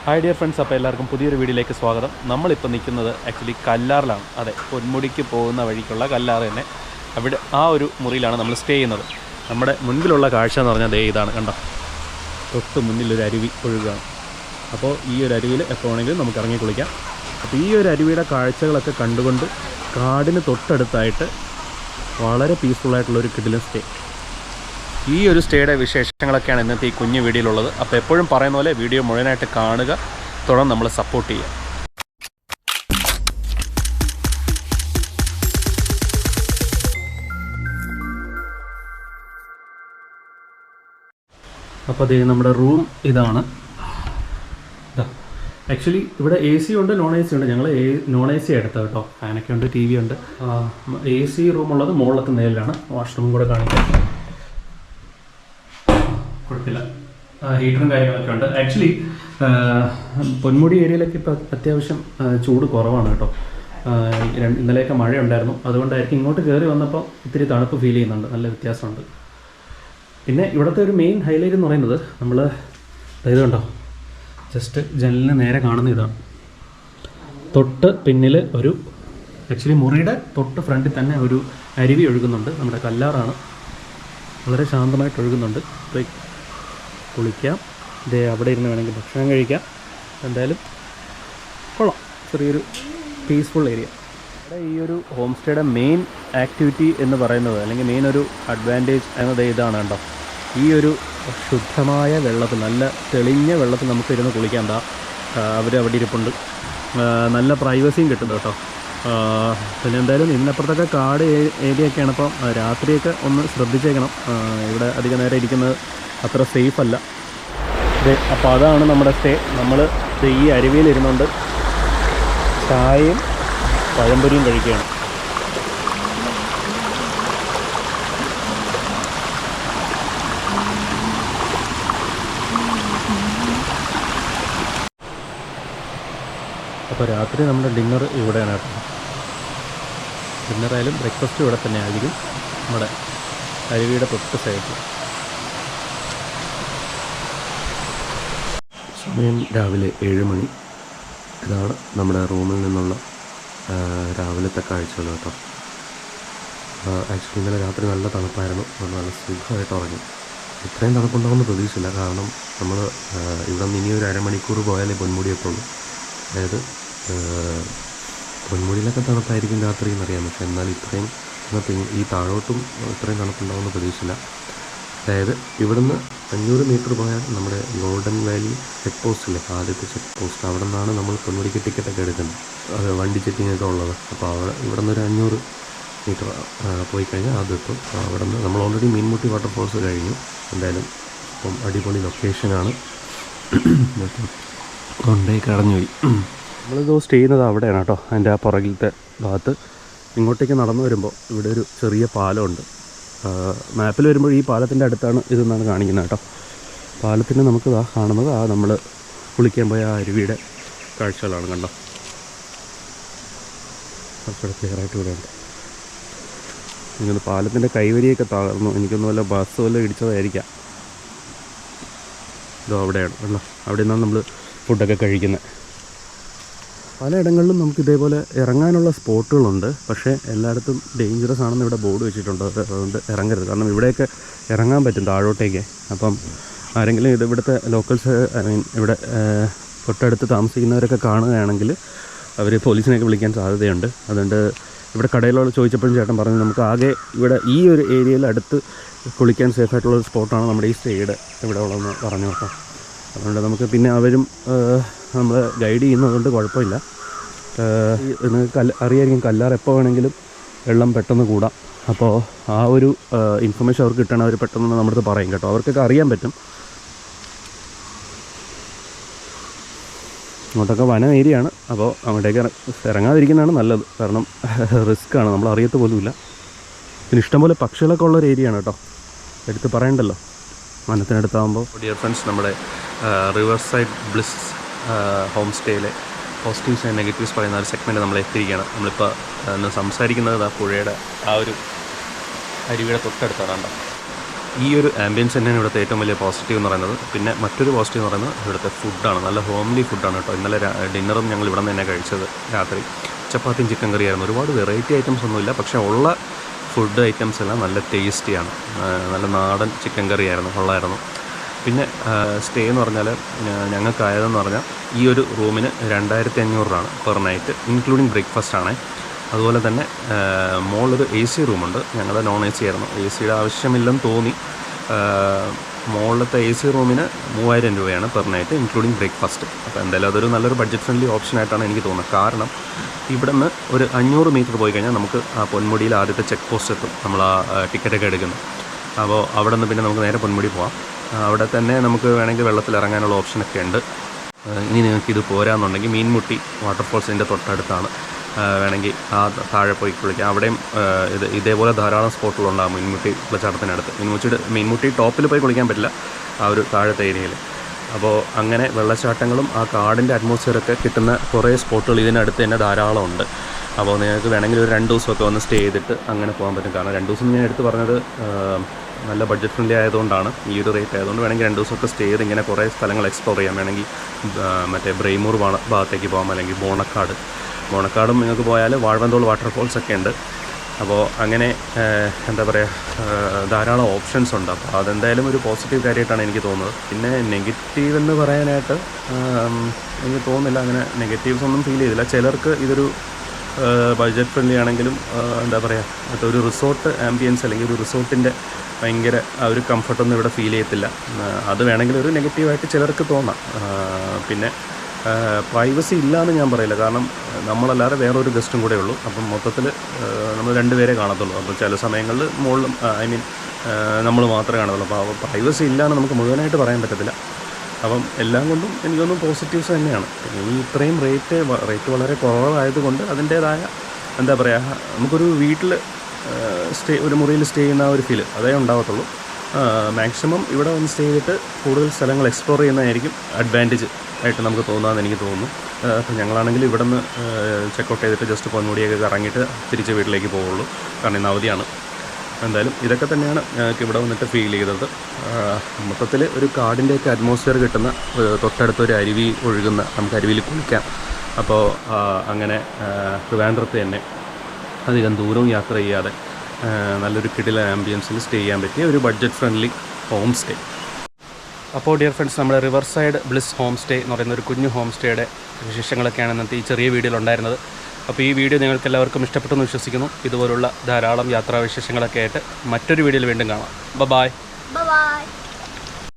Hi dear friends, അപ്പോൾ എല്ലാവർക്കും പുതിയൊരു വീഡിയോയിലേക്ക് സ്വാഗതം. നമ്മളിപ്പോൾ നിൽക്കുന്നത് ആക്ച്വലി കല്ലാറിലാണ്. അതെ, പൊന്മുടിക്ക് പോകുന്ന വഴിക്കുള്ള കല്ലാറ് തന്നെ. അവിടെ ആ ഒരു മുറിയിലാണ് നമ്മൾ സ്റ്റേ ചെയ്യുന്നത്. നമ്മുടെ മുൻപിലുള്ള കാഴ്ച എന്ന് പറഞ്ഞാൽ ദേ ഇതാണ്, കണ്ടോ? തൊട്ട് മുന്നിലൊരു അരുവി ഒഴുകുകയാണ്. അപ്പോൾ ഈ ഒരു അരുവിയിൽ എപ്പോൾ വേണമെങ്കിലും നമുക്ക് ഇറങ്ങി കുളിക്കാം. അപ്പോൾ ഈ ഒരു അരുവിയുടെ കാഴ്ചകളൊക്കെ കണ്ടുകൊണ്ട് കാടിന് തൊട്ടടുത്തായിട്ട് വളരെ പീസ്ഫുള്ളായിട്ടുള്ളൊരു കിടിലൻ സ്റ്റേ. ഈ ഒരു സ്റ്റേയുടെ വിശേഷങ്ങളൊക്കെയാണ് ഇന്നത്തെ ഈ കുഞ്ഞു വീഡിയോയിലുള്ളത്. അപ്പോൾ എപ്പോഴും പറയുന്ന പോലെ വീഡിയോ മുഴുവനായിട്ട് കാണുക, തുടർന്ന് നമ്മൾ സപ്പോർട്ട് ചെയ്യുക. അപ്പോൾ അതേ നമ്മുടെ റൂം ഇതാണ്. ആക്ച്വലി ഇവിടെ എ സി ഉണ്ട്, നോൺ എ സി ഉണ്ട്. ഞങ്ങൾ നോൺ എ സി എടുത്തത് കേട്ടോ. ഫാനൊക്കെ ഉണ്ട്, ടി വി ഉണ്ട്. എ സി റൂമുള്ളത് മുകളിലത്തെ നിലയിലാണ്. വാഷ്റൂം കൂടെ കാണിക്കാം. കുഴപ്പമില്ല, ഹീറ്ററും കാര്യങ്ങളൊക്കെ ഉണ്ട്. ആക്ച്വലി പൊന്മുടി ഏരിയയിലൊക്കെ ഇപ്പോൾ അത്യാവശ്യം ചൂട് കുറവാണ് കേട്ടോ. ഇന്നലെയൊക്കെ മഴയുണ്ടായിരുന്നു, അതുകൊണ്ടായിരിക്കും ഇങ്ങോട്ട് കയറി വന്നപ്പോൾ ഇത്തിരി തണുപ്പ് ഫീൽ ചെയ്യുന്നുണ്ട്. നല്ല വ്യത്യാസമുണ്ട്. പിന്നെ ഇവിടുത്തെ ഒരു മെയിൻ ഹൈലൈറ്റ് എന്ന് പറയുന്നത് നമ്മൾ ഇത് കണ്ടോ, ജസ്റ്റ് ജനലിന് നേരെ കാണുന്ന ഇതാണ്. തൊട്ട് പിന്നിൽ ഒരു ആക്ച്വലി മുറിയുടെ തൊട്ട് ഫ്രണ്ടിൽ തന്നെ ഒരു അരുവി ഒഴുകുന്നുണ്ട്. നമ്മുടെ കല്ലാറാണ്, വളരെ ശാന്തമായിട്ട് ഒഴുകുന്നുണ്ട്. കുളിക്കാം, ഇതേ അവിടെ ഇരുന്ന് വേണമെങ്കിൽ ഭക്ഷണം കഴിക്കാം. എന്തായാലും കൊള്ളാം, ചെറിയൊരു പീസ്ഫുൾ ഏരിയ. ഇവിടെ ഈ ഒരു ഹോം സ്റ്റേയുടെ മെയിൻ ആക്ടിവിറ്റി എന്ന് പറയുന്നത്, അല്ലെങ്കിൽ മെയിൻ ഒരു അഡ്വാൻറ്റേജ് എന്നത് ഇതാണ് കണ്ടോ. ഈ ഒരു ശുദ്ധമായ വെള്ളത്തിൽ, നല്ല തെളിഞ്ഞ വെള്ളത്തിൽ നമുക്ക് ഇരുന്ന് കുളിക്കാം. എന്താ അവർ അവിടെ ഇരിപ്പുണ്ട്. നല്ല പ്രൈവസിയും കിട്ടും കേട്ടോ. പിന്നെ എന്തായാലും ഇതിനപ്പുറത്തൊക്കെ കാട് ഏരിയയൊക്കെയാണ്. അപ്പം രാത്രിയൊക്കെ ഒന്ന് ശ്രദ്ധിച്ചേക്കണം. ഇവിടെ അധികം നേരം ഇരിക്കുന്നത് അത്ര സേഫ് അല്ല. അപ്പോൾ അതാണ് നമ്മുടെ സ്റ്റേ. നമ്മൾ ഈ അരുവിയിലിരുന്നുകൊണ്ട് ചായയും പഴംപൊരിയും കഴിക്കുകയാണ്. അപ്പോൾ രാത്രി നമ്മുടെ ഡിന്നർ ഇവിടെയാണ് കേട്ടോ. ഡിന്നറായാലും ബ്രേക്ക്ഫാസ്റ്റ് ഇവിടെ തന്നെ ആയിരിക്കും, നമ്മുടെ അരുവിയുടെ തൊട്ട് സൈഡിൽ. സമയം രാവിലെ 7 മണി. ഇതാണ് നമ്മുടെ റൂമിൽ നിന്നുള്ള രാവിലത്തെ കാഴ്ചകൾ കേട്ടോ. ആക്ച്വലി ഇന്നലെ രാത്രി നല്ല തണുപ്പായിരുന്നു, നല്ല സുഖമായിട്ട് ഉറങ്ങി. ഇത്രയും തണുപ്പുണ്ടാകുമെന്ന് പ്രതീക്ഷിച്ചില്ല. കാരണം നമ്മൾ ഇവിടെ നിന്ന് ഇനി ഒരു അരമണിക്കൂർ പോയാലേ പൊന്മുടി എത്തുള്ളൂ. അതായത് പൊന്മുടിയിലൊക്കെ തണുപ്പായിരിക്കും രാത്രി എന്നറിയാം, പക്ഷെ എന്നാൽ ഇത്രയും ഈ താഴോട്ടും ഇത്രയും തണുപ്പുണ്ടാകുമെന്ന് പ്രതീക്ഷിച്ചില്ല. അതായത് ഇവിടുന്ന് 500 മീറ്റർ പോയാൽ നമ്മുടെ ഗോൾഡൻ വാലി ചെക്ക് പോസ്റ്റില്ലേ, ആദ്യത്തെ ചെക്ക് പോസ്റ്റ്, അവിടെ നിന്നാണ് നമ്മൾ പൊന്മുടിക്ക് ടിക്കറ്റൊക്കെ എടുക്കുന്നത്. അത് വണ്ടി ചെക്കിങ്ങൊക്കെ ഉള്ളത്. അപ്പോൾ ഇവിടെ നിന്ന് ഒരു 500 മീറ്റർ പോയി കഴിഞ്ഞാൽ അതെത്തും. അവിടെ നിന്ന് നമ്മൾ ഓൾറെഡി മീൻമുട്ടി വാട്ടർഫോൾസ് കഴിഞ്ഞു. എന്തായാലും ഇപ്പം അടിപൊളി ലൊക്കേഷനാണ്. കൊണ്ടേക്ക് അടഞ്ഞു പോയി. നമ്മളിത് സ്റ്റേ ചെയ്യുന്നത് അവിടെയാണ് കേട്ടോ. അതിൻ്റെ ആ പുറകിലത്തെ ഭാഗത്ത് ഇങ്ങോട്ടേക്ക് നടന്നു വരുമ്പോൾ ഇവിടെ ഒരു ചെറിയ പാലമുണ്ട്. മാപ്പിൽ വരുമ്പോൾ ഈ പാലത്തിൻ്റെ അടുത്താണ് ഇതെന്നാണ് കാണിക്കുന്നത് കേട്ടോ. പാലത്തിന് നമുക്ക് കാണുന്നത് നമ്മൾ കുളിക്കാൻ പോയ ആ അരുവിയുടെ കാഴ്ചകളാണ്. കണ്ടോ, കുറച്ചുകൂടെ ക്ലിയറായിട്ട് ഇവിടെ ഉണ്ട്. ഇങ്ങനെ പാലത്തിൻ്റെ കൈവരിയൊക്കെ തകർന്നു. എനിക്കൊന്നും വല്ല ബസ് വല്ല ഇടിച്ചതായിരിക്കാം. ഇതോ അവിടെയാണ് കണ്ടോ, അവിടെ നിന്നാണ് നമ്മൾ ഫുഡൊക്കെ കഴിക്കുന്നത്. പലയിടങ്ങളിലും നമുക്ക് ഇതേപോലെ ഇറങ്ങാനുള്ള സ്പോട്ടുകളുണ്ട്, പക്ഷേ എല്ലായിടത്തും ഡേഞ്ചറസ് ആണെന്ന് ഇവിടെ ബോർഡ് വെച്ചിട്ടുണ്ട്. അതുകൊണ്ട് ഇറങ്ങരുത്. കാരണം ഇവിടെയൊക്കെ ഇറങ്ങാൻ പറ്റും താഴോട്ടേക്ക്. അപ്പം ആരെങ്കിലും ഇവിടുത്തെ ലോക്കൽസ്, ഇവിടെ തൊട്ടടുത്ത് താമസിക്കുന്നവരൊക്കെ കാണുകയാണെങ്കിൽ അവർ പോലീസിനെയൊക്കെ വിളിക്കാൻ സാധ്യതയുണ്ട്. അതുകൊണ്ട് ഇവിടെ കടയിലുള്ള ചോദിച്ചപ്പോഴും ചേട്ടൻ പറഞ്ഞു നമുക്ക് ആകെ ഇവിടെ ഈ ഒരു ഏരിയയിൽ അടുത്ത് കുളിക്കാൻ സേഫായിട്ടുള്ള സ്പോട്ടാണ് നമ്മുടെ ഈ സ്റ്റേയുടെ ഇവിടെ ഉള്ളതെന്ന് പറഞ്ഞു കേട്ടോ. അതുകൊണ്ട് നമുക്ക് പിന്നെ അവരും നമ്മൾ ഗൈഡ് ചെയ്യുന്നതുകൊണ്ട് കുഴപ്പമില്ല. നിങ്ങൾക്ക് അറിയായിരിക്കും കല്ലാർ എപ്പോൾ വേണമെങ്കിലും വെള്ളം പെട്ടെന്ന് കൂടാം. അപ്പോൾ ആ ഒരു ഇൻഫർമേഷൻ അവർക്ക് കിട്ടണം. അവർ പെട്ടെന്ന് നമ്മുടെ അടുത്ത് പറയും കേട്ടോ. അവർക്കൊക്കെ അറിയാൻ പറ്റും. അങ്ങോട്ടൊക്കെ വന ഏരിയയാണ്. അപ്പോൾ അങ്ങോട്ടേക്ക് ഇറങ്ങാതിരിക്കുന്നതാണ് നല്ലത്. കാരണം റിസ്ക്കാണ്, നമ്മൾ അറിയത്ത് പോലുമില്ല. പിന്നെ ഇഷ്ടംപോലെ പക്ഷികളൊക്കെ ഉള്ളൊരു ഏരിയയാണ് കേട്ടോ, എടുത്ത് പറയണ്ടല്ലോ വനത്തിനടുത്താകുമ്പോൾ. ഡിയർ ഫ്രണ്ട്സ്, നമ്മുടെ റിവർ സൈഡ് ബ്ലിസ് ഹോം സ്റ്റേയിലെ പോസിറ്റീവ്സ് ആൻഡ് നെഗറ്റീവ്സ് പറയുന്ന ഒരു സെഗ്മെൻറ്റ് നമ്മൾ എത്തിയിരിക്കുകയാണ്. നമ്മളിപ്പോൾ സംസാരിക്കുന്നത് ആ പുഴയുടെ ആ ഒരു അരുവിയുടെ തൊട്ടടുത്താണ്. ഈ ഒരു ആംബിയൻസ് തന്നെയാണ് ഇവിടുത്തെ ഏറ്റവും വലിയ പോസിറ്റീവ് എന്ന് പറയുന്നത്. പിന്നെ മറ്റൊരു പോസിറ്റീവ് എന്ന് പറയുന്നത് ഇവിടുത്തെ ഫുഡാണ്. നല്ല ഹോംലി ഫുഡാണ് കേട്ടോ. ഇന്നലെ ഡിന്നറും ഞങ്ങൾ ഇവിടെ നിന്ന് തന്നെ കഴിച്ചത്. രാത്രി ചപ്പാത്തിയും ചിക്കൻ കറിയായിരുന്നു. ഒരുപാട് വെറൈറ്റി ഐറ്റംസ് ഒന്നുമില്ല, പക്ഷേ ഉള്ള ഫുഡ് ഐറ്റംസ് എല്ലാം നല്ല ടേസ്റ്റിയാണ്. നല്ല നാടൻ ചിക്കൻ കറിയായിരുന്നു, കൊള്ളായിരുന്നു. പിന്നെ സ്റ്റേ എന്ന് പറഞ്ഞാൽ ഞങ്ങൾക്കായതെന്ന് പറഞ്ഞാൽ ഈ ഒരു റൂമിന് 2500 രൂപയാണ് പെർ നൈറ്റ്, ഇൻക്ലൂഡിങ് ബ്രേക്ക്ഫാസ്റ്റ് ആണ്. അതുപോലെ തന്നെ മോളൊരു AC റൂമുണ്ട്. ഞങ്ങളുടെ നോൺ AC ആയിരുന്നു. AC ആവശ്യമില്ലെന്ന് തോന്നി. മുകളിലത്തെ AC റൂമിന് 3000 രൂപയാണ് പെർ നൈറ്റ്, ഇൻക്ലൂഡിങ് ബ്രേക്ക്ഫാസ്റ്റ്. അപ്പോൾ എന്തായാലും അതൊരു നല്ലൊരു ബഡ്ജറ്റ് ഫ്രണ്ട്ലി ഓപ്ഷനായിട്ടാണ് എനിക്ക് തോന്നുന്നത്. കാരണം ഇവിടെ നിന്ന് ഒരു 500 മീറ്റർ പോയി കഴിഞ്ഞാൽ നമുക്ക് ആ പൊന്മുടിയിൽ ആദ്യത്തെ ചെക്ക് പോസ്റ്റ് എത്തും. നമ്മൾ ആ ടിക്കറ്റൊക്കെ എടുക്കുന്നത്. അപ്പോൾ അവിടെ നിന്ന് പിന്നെ നമുക്ക് നേരെ പൊന്മുടി പോകാം. അവിടെ തന്നെ നമുക്ക് വേണമെങ്കിൽ വെള്ളത്തിൽ ഇറങ്ങാനുള്ള ഓപ്ഷനൊക്കെ ഉണ്ട്. ഇനി നിങ്ങൾക്ക് ഇത് പോരാന്നുണ്ടെങ്കിൽ മീൻമുട്ടി വാട്ടർഫോൾസിൻ്റെ തൊട്ടടുത്താണ്. വേണമെങ്കിൽ ആ താഴെ പോയി കുളിക്കാം. അവിടെയും ഇതേപോലെ ധാരാളം സ്പോട്ടുകളുണ്ടാകും മീൻമുട്ടി വെള്ളച്ചാട്ടത്തിനടുത്ത്. മീൻമുട്ടി ടോപ്പിൽ പോയി കുളിക്കാൻ പറ്റില്ല, ആ ഒരു താഴത്തെ ഏരിയയിൽ. അപ്പോൾ അങ്ങനെ വെള്ളച്ചാട്ടങ്ങളും ആ കാടിൻ്റെ അറ്റ്മോസ്ഫിയറൊക്കെ കിട്ടുന്ന കുറേ സ്പോട്ടുകൾ ഇതിനടുത്ത് തന്നെ ധാരാളം ഉണ്ട്. അപ്പോൾ നിങ്ങൾക്ക് വേണമെങ്കിൽ ഒരു 2 ദിവസമൊക്കെ വന്ന് സ്റ്റേ ചെയ്തിട്ട് അങ്ങനെ പോകാൻ പറ്റും. കാരണം 2 ദിവസം ഞാൻ എടുത്ത് പറഞ്ഞത് നല്ല ബഡ്ജറ്റ് ഫ്രണ്ട്ലി ആയതുകൊണ്ടാണ്, ഈ ഒരു റേറ്റ് ആയതുകൊണ്ട്. വേണമെങ്കിൽ 2 ദിവസമൊക്കെ സ്റ്റേ ചെയ്ത് ഇങ്ങനെ കുറേ സ്ഥലങ്ങൾ എക്സ്പ്ലോർ ചെയ്യാം. വേണമെങ്കിൽ മറ്റേ ബ്രൈമൂർ ഭാഗത്തേക്ക് പോകാം, അല്ലെങ്കിൽ ബോണക്കാടും നിങ്ങൾക്ക് പോയാൽ വാഴവന്തോൾ വാട്ടർഫോൾസൊക്കെ ഉണ്ട്. അപ്പോൾ അങ്ങനെ എന്താ പറയുക, ധാരാളം ഓപ്ഷൻസ് ഉണ്ട്. അപ്പോൾ അതെന്തായാലും ഒരു പോസിറ്റീവ് കാര്യമായിട്ടാണ് എനിക്ക് തോന്നുന്നത്. പിന്നെ നെഗറ്റീവ് എന്ന് പറയാനായിട്ട് എനിക്ക് തോന്നുന്നില്ല, അങ്ങനെ നെഗറ്റീവ്സ് ഒന്നും ഫീൽ ചെയ്തില്ല. ചിലർക്ക് ഇതൊരു ബഡ്ജറ്റ് ഫ്രണ്ട്ലി ആണെങ്കിലും എന്താ പറയുക, അതൊരു റിസോർട്ട് ആംബിയൻസ് അല്ലെങ്കിൽ ഒരു റിസോർട്ടിൻ്റെ ഭയങ്കര ആ ഒരു കംഫർട്ടൊന്നും ഇവിടെ ഫീൽ ചെയ്യത്തില്ല. അത് വേണമെങ്കിൽ ഒരു നെഗറ്റീവായിട്ട് ചിലർക്ക് തോന്നാം. പിന്നെ പ്രൈവസി ഇല്ലയെന്ന് ഞാൻ പറയില്ല, കാരണം നമ്മളല്ലാതെ വേറൊരു ഗസ്റ്റും കൂടെ ഉള്ളൂ. അപ്പം മൊത്തത്തിൽ നമ്മൾ 2 പേരെ കാണത്തുള്ളൂ. അപ്പോൾ ചില സമയങ്ങളിൽ മുകളിലും നമ്മൾ മാത്രമേ കാണത്തുള്ളൂ. അപ്പോൾ പ്രൈവസി ഇല്ലയെന്ന് നമുക്ക് മുഴുവനായിട്ട് പറയാൻ പറ്റത്തില്ല. അപ്പം എല്ലാം കൊണ്ടും എനിക്കൊന്നും പോസിറ്റീവ്സ് തന്നെയാണ്. പിന്നെ ഈ ഇത്രയും റേറ്റ് വളരെ കുറവായതുകൊണ്ട് അതിൻ്റേതായ എന്താ പറയുക, നമുക്കൊരു വീട്ടിൽ ഒരു മുറിയിൽ സ്റ്റേ ചെയ്യുന്ന ആ ഒരു ഫീൽ അതേ ഉണ്ടാകത്തുള്ളൂ. മാക്സിമം ഇവിടെ വന്ന് സ്റ്റേ ചെയ്തിട്ട് കൂടുതൽ സ്ഥലങ്ങൾ എക്സ്പ്ലോർ ചെയ്യുന്നതായിരിക്കും അഡ്വാൻറ്റേജ് ആയിട്ട് നമുക്ക് തോന്നാമെന്ന് എനിക്ക് തോന്നുന്നു. അപ്പോൾ ഞങ്ങളാണെങ്കിൽ ഇവിടെ നിന്ന് ചെക്കൗട്ട് ചെയ്തിട്ട് ജസ്റ്റ് പൊന്മുടിയൊക്കെ കറങ്ങിയിട്ട് തിരിച്ച് വീട്ടിലേക്ക് പോവുള്ളൂ, കാരണം ഇന്ന് അവധിയാണ്. എന്തായാലും ഇതൊക്കെ തന്നെയാണ് ഞങ്ങൾക്ക് ഇവിടെ വന്നിട്ട് ഫീൽ ചെയ്തത്. മൊത്തത്തിൽ ഒരു കാടിൻ്റെയൊക്കെ അറ്റ്മോസ്ഫിയർ കിട്ടുന്ന, തൊട്ടടുത്തൊരു അരുവി ഒഴുകുന്ന, നമുക്ക് അരുവിയിൽ കുളിക്കാം. അപ്പോൾ അങ്ങനെ ട്രിവാൻഡ്രത്ത് തന്നെ അധികം ദൂരവും യാത്ര ചെയ്യാതെ നല്ലൊരു കിടിലൻ ആംബിയൻസിൽ സ്റ്റേ ചെയ്യാൻ പറ്റിയ ഒരു ബഡ്ജറ്റ് ഫ്രണ്ട്ലി ഹോം സ്റ്റേ. അപ്പോൾ ഡിയർ ഫ്രണ്ട്സ്, നമ്മുടെ river side bliss home stay എന്ന് പറയുന്ന ഒരു കുഞ്ഞു ഹോം സ്റ്റേയുടെ വിശേഷങ്ങളൊക്കെയാണ് ഇന്നത്തെ ഈ ചെറിയ വീഡിയോയിൽ ഉണ്ടായിരുന്നത്. അപ്പോൾ ഈ വീഡിയോ നിങ്ങൾക്ക് എല്ലാവർക്കും ഇഷ്ടപ്പെട്ടെന്ന് വിശ്വസിക്കുന്നു. ഇതുപോലുള്ള ധാരാളം യാത്രാവിശേഷങ്ങളൊക്കെ ആയിട്ട് മറ്റൊരു വീഡിയോയിൽ വീണ്ടും കാണാം. ബൈ.